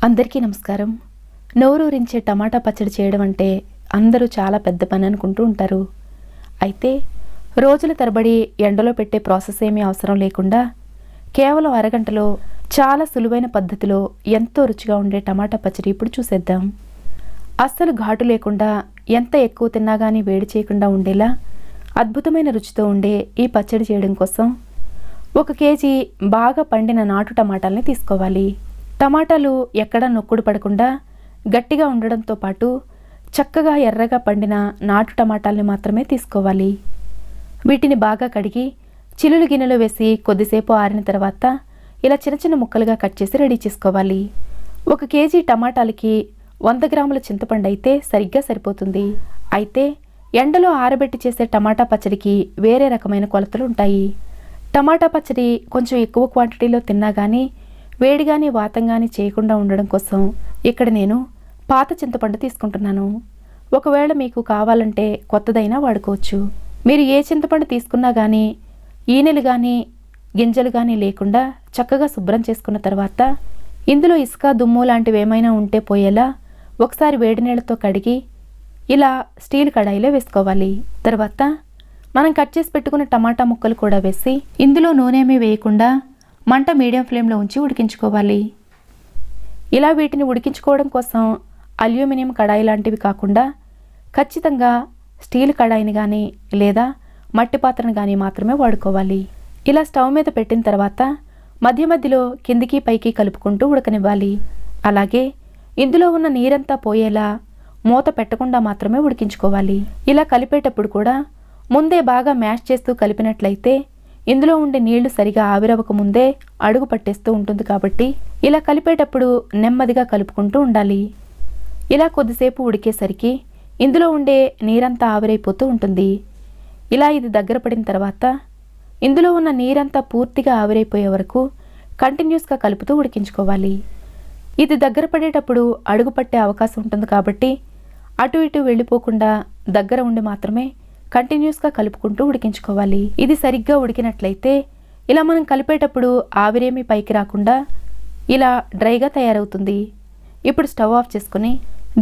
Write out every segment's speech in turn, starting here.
అందరికీ నమస్కారం. నోరూరించే టమాటా పచ్చడి చేయడం అంటే అందరూ చాలా పెద్ద పని అనుకుంటూ ఉంటారు. అయితే రోజుల తరబడి ఎండలో పెట్టే ప్రాసెస్ ఏమీ అవసరం లేకుండా కేవలం అరగంటలో చాలా సులువైన పద్ధతిలో ఎంతో రుచిగా ఉండే టమాటా పచ్చడి ఇప్పుడు చూసేద్దాం. అస్సలు ఘాటు లేకుండా ఎంత ఎక్కువ తిన్నా కానీ వేడి చేయకుండా ఉండేలా అద్భుతమైన రుచితో ఉండే ఈ పచ్చడి చేయడం కోసం 1 కేజీ బాగా పండిన నాటు టమాటాలని తీసుకోవాలి. టమాటాలు ఎక్కడా నొక్కుడు పడకుండా గట్టిగా ఉండడంతో పాటు చక్కగా ఎర్రగా పండిన నాటు టమాటాలని మాత్రమే తీసుకోవాలి. వీటిని బాగా కడిగి చిల్లులు గిన్నెలో వేసి కొద్దిసేపు ఆరిన తర్వాత ఇలా చిన్న చిన్న ముక్కలుగా కట్ చేసి రెడీ చేసుకోవాలి. 1 కేజీ టమాటాలకి 100 గ్రాముల చింతపండు అయితే సరిగ్గా సరిపోతుంది. అయితే ఎండలో ఆరబెట్టి చేసే టమాటా పచ్చడికి వేరే రకమైన కొలతలు ఉంటాయి. టమాటా పచ్చడి కొంచెం ఎక్కువ క్వాంటిటీలో తిన్నా కానీ వేడి కానీ వాతం కానీ చేయకుండా ఉండడం కోసం ఇక్కడ నేను పాత చింతపండు తీసుకుంటున్నాను. ఒకవేళ మీకు కావాలంటే కొత్తదైనా వాడుకోవచ్చు. మీరు ఏ చింతపండు తీసుకున్నా కానీ ఈనెలు కానీ గింజలు కానీ లేకుండా చక్కగా శుభ్రం చేసుకున్న తర్వాత ఇందులో ఇసుక దుమ్ము లాంటివి ఏమైనా ఉంటే పోయేలా ఒకసారి వేడి నీళ్ళతో కడిగి ఇలా స్టీల్ కడాయిలో వేసుకోవాలి. తర్వాత మనం కట్ చేసి పెట్టుకున్న టమాటా ముక్కలు కూడా వేసి ఇందులో నూనెమీ వేయకుండా మంట మీడియం ఫ్లేమ్లో ఉంచి ఉడికించుకోవాలి. ఇలా వీటిని ఉడికించుకోవడం కోసం అల్యూమినియం కడాయి లాంటివి కాకుండా ఖచ్చితంగా స్టీల్ కడాయిని కానీ లేదా మట్టి పాత్రను కానీ మాత్రమే వాడుకోవాలి. ఇలా స్టవ్ మీద పెట్టిన తర్వాత మధ్య మధ్యలో కిందికి పైకి కలుపుకుంటూ ఉడకనివ్వాలి. అలాగే ఇందులో ఉన్న నీరంతా పోయేలా మూత పెట్టకుండా మాత్రమే ఉడికించుకోవాలి. ఇలా కలిపేటప్పుడు కూడా ముందే బాగా మ్యాష్ చేస్తూ కలిపినట్లయితే ఇందులో ఉండే నీళ్లు సరిగా ఆవిరవక ముందే అడుగు పట్టేస్తూ ఉంటుంది. కాబట్టి ఇలా కలిపేటప్పుడు నెమ్మదిగా కలుపుకుంటూ ఉండాలి. ఇలా కొద్దిసేపు ఉడికేసరికి ఇందులో ఉండే నీరంతా ఆవిరైపోతూ ఉంటుంది. ఇలా ఇది దగ్గర పడిన తర్వాత ఇందులో ఉన్న నీరంతా పూర్తిగా ఆవిరైపోయే వరకు కంటిన్యూస్గా కలుపుతూ ఉడికించుకోవాలి. ఇది దగ్గర పడేటప్పుడు అడుగు పట్టే అవకాశం ఉంటుంది. కాబట్టి అటు ఇటు వెళ్ళిపోకుండా దగ్గర ఉండి మాత్రమే కంటిన్యూస్గా కలుపుకుంటూ ఉడికించుకోవాలి. ఇది సరిగ్గా ఉడికినట్లయితే ఇలా మనం కలిపేటప్పుడు ఆవిరేమీ పైకి రాకుండా ఇలా డ్రైగా తయారవుతుంది. ఇప్పుడు స్టవ్ ఆఫ్ చేసుకుని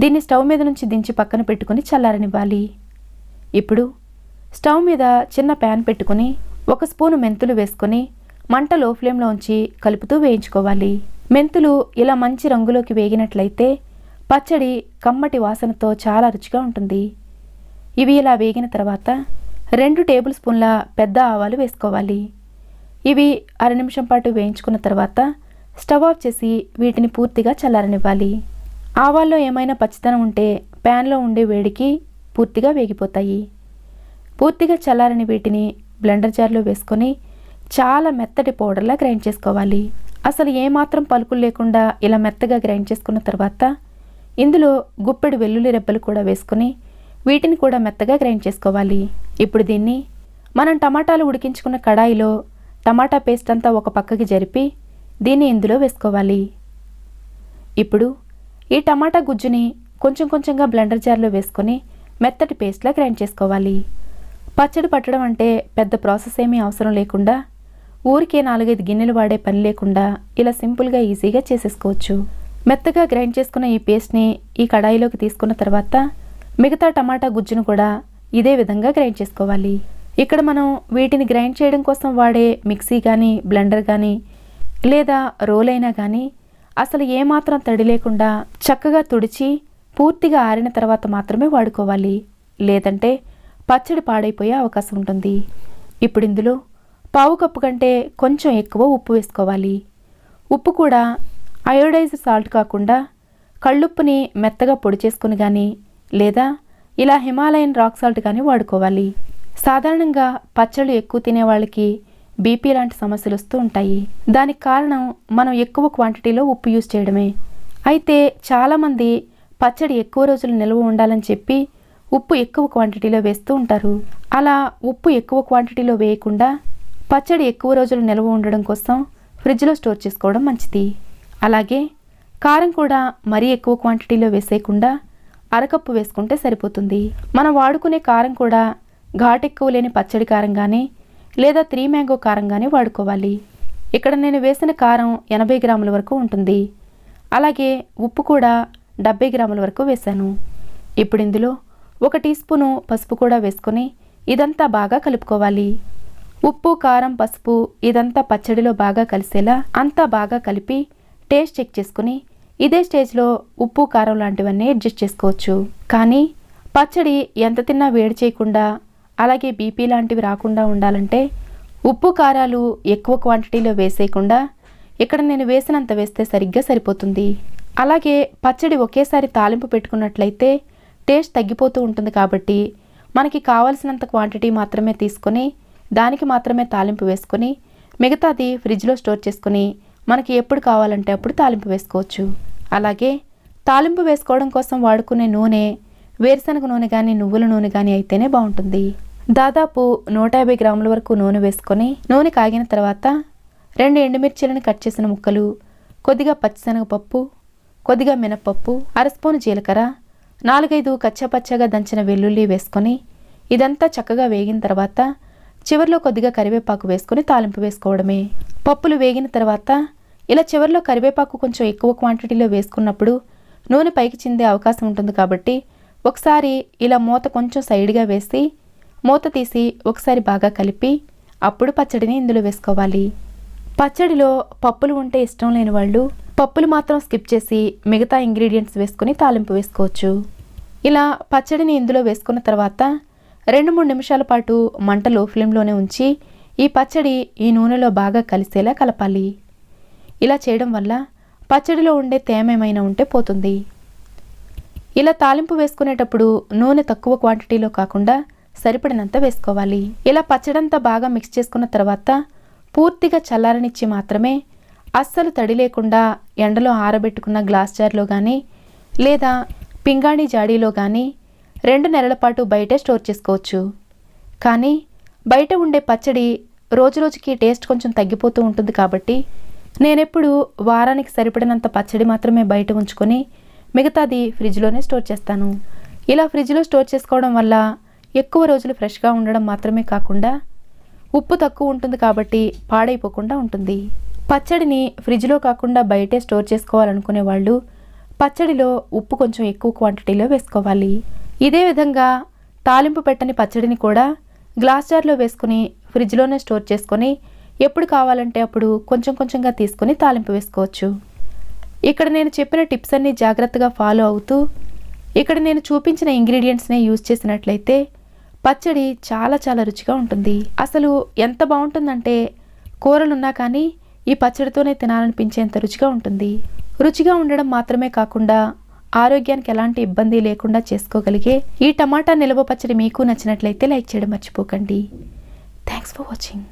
దీన్ని స్టవ్ మీద నుంచి దించి పక్కన పెట్టుకుని చల్లారనివ్వాలి. ఇప్పుడు స్టవ్ మీద చిన్న ప్యాన్ పెట్టుకుని 1 స్పూను మెంతులు వేసుకొని మంట లో ఫ్లేమ్లో ఉంచి కలుపుతూ వేయించుకోవాలి. మెంతులు ఇలా మంచి రంగులోకి వేగినట్లయితే పచ్చడి కమ్మటి వాసనతో చాలా రుచిగా ఉంటుంది. ఇవి ఇలా వేగిన తర్వాత 2 టేబుల్ స్పూన్ల పెద్ద ఆవాలు వేసుకోవాలి. ఇవి అర నిమిషం పాటు వేయించుకున్న తర్వాత స్టవ్ ఆఫ్ చేసి వీటిని పూర్తిగా చల్లారనివ్వాలి. ఆవాల్లో ఏమైనా పచ్చితనం ఉంటే ప్యాన్లో ఉండే వేడికి పూర్తిగా వేగిపోతాయి. పూర్తిగా చల్లారని వీటిని బ్లెండర్ జార్లో వేసుకొని చాలా మెత్తటి పౌడర్లా గ్రైండ్ చేసుకోవాలి. అసలు ఏమాత్రం పలుకులు లేకుండా ఇలా మెత్తగా గ్రైండ్ చేసుకున్న తర్వాత ఇందులో గుప్పెడు వెల్లుల్లి రెబ్బలు కూడా వేసుకొని వీటిని కూడా మెత్తగా గ్రైండ్ చేసుకోవాలి. ఇప్పుడు దీన్ని మనం టమాటాలు ఉడికించుకున్న కడాయిలో టమాటా పేస్ట్ అంతా ఒక పక్కకి జరిపి దీన్ని ఇందులో వేసుకోవాలి. ఇప్పుడు ఈ టమాటా గుజ్జుని కొంచెం కొంచెంగా బ్లెండర్ జార్లో వేసుకొని మెత్తటి పేస్ట్లా గ్రైండ్ చేసుకోవాలి. పచ్చడి పట్టడం అంటే పెద్ద ప్రాసెస్ ఏమీ అవసరం లేకుండా ఊరికే 4-5 గిన్నెలు వాడే పని లేకుండా ఇలా సింపుల్గా ఈజీగా చేసేసుకోవచ్చు. మెత్తగా గ్రైండ్ చేసుకున్న ఈ పేస్ట్ని ఈ కడాయిలోకి తీసుకున్న తర్వాత మిగతా టమాటా గుజ్జును కూడా ఇదే విధంగా గ్రైండ్ చేసుకోవాలి. ఇక్కడ మనం వీటిని గ్రైండ్ చేయడం కోసం వాడే మిక్సీ కానీ బ్లెండర్ కానీ లేదా రోల్ అయినా కానీ అసలు ఏమాత్రం తడి లేకుండా చక్కగా తుడిచి పూర్తిగా ఆరిన తర్వాత మాత్రమే వాడుకోవాలి. లేదంటే పచ్చడి పాడైపోయే అవకాశం ఉంటుంది. ఇప్పుడు ఇందులో 1/4 కప్పు కంటే కొంచెం ఎక్కువ ఉప్పు వేసుకోవాలి. ఉప్పు కూడా అయోడైజ్డ్ సాల్ట్ కాకుండా కళ్ళుప్పుని మెత్తగా పొడి చేసుకుని కానీ లేదా ఇలా హిమాలయన్ రాక్ సాల్ట్ కానీ వాడుకోవాలి. సాధారణంగా పచ్చళ్ళు ఎక్కువ తినే వాళ్ళకి బీపీ లాంటి సమస్యలు వస్తూ ఉంటాయి. దానికి కారణం మనం ఎక్కువ క్వాంటిటీలో ఉప్పు యూజ్ చేయడమే. అయితే చాలామంది పచ్చడి ఎక్కువ రోజులు నిల్వ ఉండాలని చెప్పి ఉప్పు ఎక్కువ క్వాంటిటీలో వేస్తూ ఉంటారు. అలా ఉప్పు ఎక్కువ క్వాంటిటీలో వేయకుండా పచ్చడి ఎక్కువ రోజులు నిల్వ ఉండడం కోసం ఫ్రిడ్జ్లో స్టోర్ చేసుకోవడం మంచిది. అలాగే కారం కూడా మరీ ఎక్కువ క్వాంటిటీలో వేసేయకుండా అరకప్పు వేసుకుంటే సరిపోతుంది. మనం వాడుకునే కారం కూడా ఘాటు ఎక్కువ లేని పచ్చడి కారం కానీ లేదా 3 మ్యాంగో కారం కానీ వాడుకోవాలి. ఇక్కడ నేను వేసిన కారం 80 గ్రాముల వరకు ఉంటుంది. అలాగే ఉప్పు కూడా 70 గ్రాముల వరకు వేశాను. ఇప్పుడు ఇందులో 1 టీ స్పూను పసుపు కూడా వేసుకొని ఇదంతా బాగా కలుపుకోవాలి. ఉప్పు, కారం, పసుపు ఇదంతా పచ్చడిలో బాగా కలిసేలా అంతా బాగా కలిపి టేస్ట్ చెక్ చేసుకుని ఇదే స్టేజ్లో ఉప్పు, కారం లాంటివన్నీ అడ్జస్ట్ చేసుకోవచ్చు. కానీ పచ్చడి ఎంత తిన్నా వేడి చేయకుండా అలాగే బీపీ లాంటివి రాకుండా ఉండాలంటే ఉప్పు, కారాలు ఎక్కువ క్వాంటిటీలో వేసేయకుండా ఇక్కడ నేను వేసినంత వేస్తే సరిగ్గా సరిపోతుంది. అలాగే పచ్చడి ఒకేసారి తాలింపు పెట్టుకున్నట్లయితే టేస్ట్ తగ్గిపోతూ ఉంటుంది. కాబట్టి మనకి కావాల్సినంత క్వాంటిటీ మాత్రమే తీసుకొని దానికి మాత్రమే తాలింపు వేసుకొని మిగతాది ఫ్రిడ్జ్లో స్టోర్ చేసుకుని మనకి ఎప్పుడు కావాలంటే అప్పుడు తాలింపు వేసుకోవచ్చు. అలాగే తాలింపు వేసుకోవడం కోసం వాడుకునే నూనె వేరుశనగ నూనె కానీ నువ్వుల నూనె కానీ అయితేనే బాగుంటుంది. దాదాపు 150 గ్రాముల వరకు నూనె వేసుకొని నూనె కాగిన తర్వాత 2 ఎండుమిర్చీలను కట్ చేసిన ముక్కలు, కొద్దిగా పచ్చిశనగపప్పు, కొద్దిగా మినపప్పు, 1/2 స్పూను జీలకర్ర, 4-5 కచ్చాపచ్చాగా దంచిన వెల్లుల్లి వేసుకొని ఇదంతా చక్కగా వేగిన తర్వాత చివరిలో కొద్దిగా కరివేపాకు వేసుకొని తాలింపు వేసుకోవడమే. పప్పులు వేగిన తర్వాత ఇలా చివరిలో కరివేపాకు కొంచెం ఎక్కువ క్వాంటిటీలో వేసుకున్నప్పుడు నూనె పైకి చిందే అవకాశం ఉంటుంది. కాబట్టి ఒకసారి ఇలా మూత కొంచెం సైడ్గా వేసి మూత తీసి ఒకసారి బాగా కలిపి అప్పుడు పచ్చడిని ఇందులో వేసుకోవాలి. పచ్చడిలో పప్పులు ఉంటే ఇష్టం లేని వాళ్ళు పప్పులు మాత్రం స్కిప్ చేసి మిగతా ఇంగ్రీడియంట్స్ వేసుకుని తాలింపు వేసుకోవచ్చు. ఇలా పచ్చడిని ఇందులో వేసుకున్న తర్వాత 2-3 నిమిషాల పాటు మంట లో ఫ్లేమ్లోనే ఉంచి ఈ పచ్చడి ఈ నూనెలో బాగా కలిసేలా కలపాలి. ఇలా చేయడం వల్ల పచ్చడిలో ఉండే తేమ ఏమైనా ఉంటే పోతుంది. ఇలా తాలింపు వేసుకునేటప్పుడు నూనె తక్కువ క్వాంటిటీలో కాకుండా సరిపడినంత వేసుకోవాలి. ఇలా పచ్చడంతా బాగా మిక్స్ చేసుకున్న తర్వాత పూర్తిగా చల్లారనిచ్చి మాత్రమే అస్సలు తడి లేకుండా ఎండలో ఆరబెట్టుకున్న గ్లాస్ జార్లో కానీ లేదా పింగాణి జాడీలో కానీ 2 నెలల పాటు బయటే స్టోర్ చేసుకోవచ్చు. కానీ బయట ఉండే పచ్చడి రోజురోజుకి టేస్ట్ కొంచెం తగ్గిపోతూ ఉంటుంది. కాబట్టి నేనెప్పుడు వారానికి సరిపడినంత పచ్చడి మాత్రమే బయట ఉంచుకొని మిగతాది ఫ్రిడ్జ్లోనే స్టోర్ చేస్తాను. ఇలా ఫ్రిడ్జ్లో స్టోర్ చేసుకోవడం వల్ల ఎక్కువ రోజులు ఫ్రెష్గా ఉండడం మాత్రమే కాకుండా ఉప్పు తక్కువ ఉంటుంది కాబట్టి పాడైపోకుండా ఉంటుంది. పచ్చడిని ఫ్రిడ్జ్లో కాకుండా బయటే స్టోర్ చేసుకోవాలనుకునే వాళ్ళు పచ్చడిలో ఉప్పు కొంచెం ఎక్కువ క్వాంటిటీలో వేసుకోవాలి. ఇదే విధంగా తాలింపు పెట్టని పచ్చడిని కూడా గ్లాస్ జార్లో వేసుకుని ఫ్రిడ్జ్లోనే స్టోర్ చేసుకొని ఎప్పుడు కావాలంటే అప్పుడు కొంచెం కొంచెంగా తీసుకుని తాలింపు వేసుకోవచ్చు. ఇక్కడ నేను చెప్పిన టిప్స్ అన్నీ జాగ్రత్తగా ఫాలో అవుతూ ఇక్కడ నేను చూపించిన ఇంగ్రీడియంట్స్నే యూజ్ చేసినట్లయితే పచ్చడి చాలా చాలా రుచిగా ఉంటుంది. అసలు ఎంత బాగుంటుందంటే కూరలున్నా కానీ ఈ పచ్చడితోనే తినాలనిపించేంత రుచిగా ఉంటుంది. రుచిగా ఉండడం మాత్రమే కాకుండా ఆరోగ్యానికి ఎలాంటి ఇబ్బంది లేకుండా చేసుకోగలిగే ఈ టమాటా నిల్వ పచ్చడి మీకు నచ్చినట్లయితే లైక్ చేయడం మర్చిపోకండి. Thanks for watching.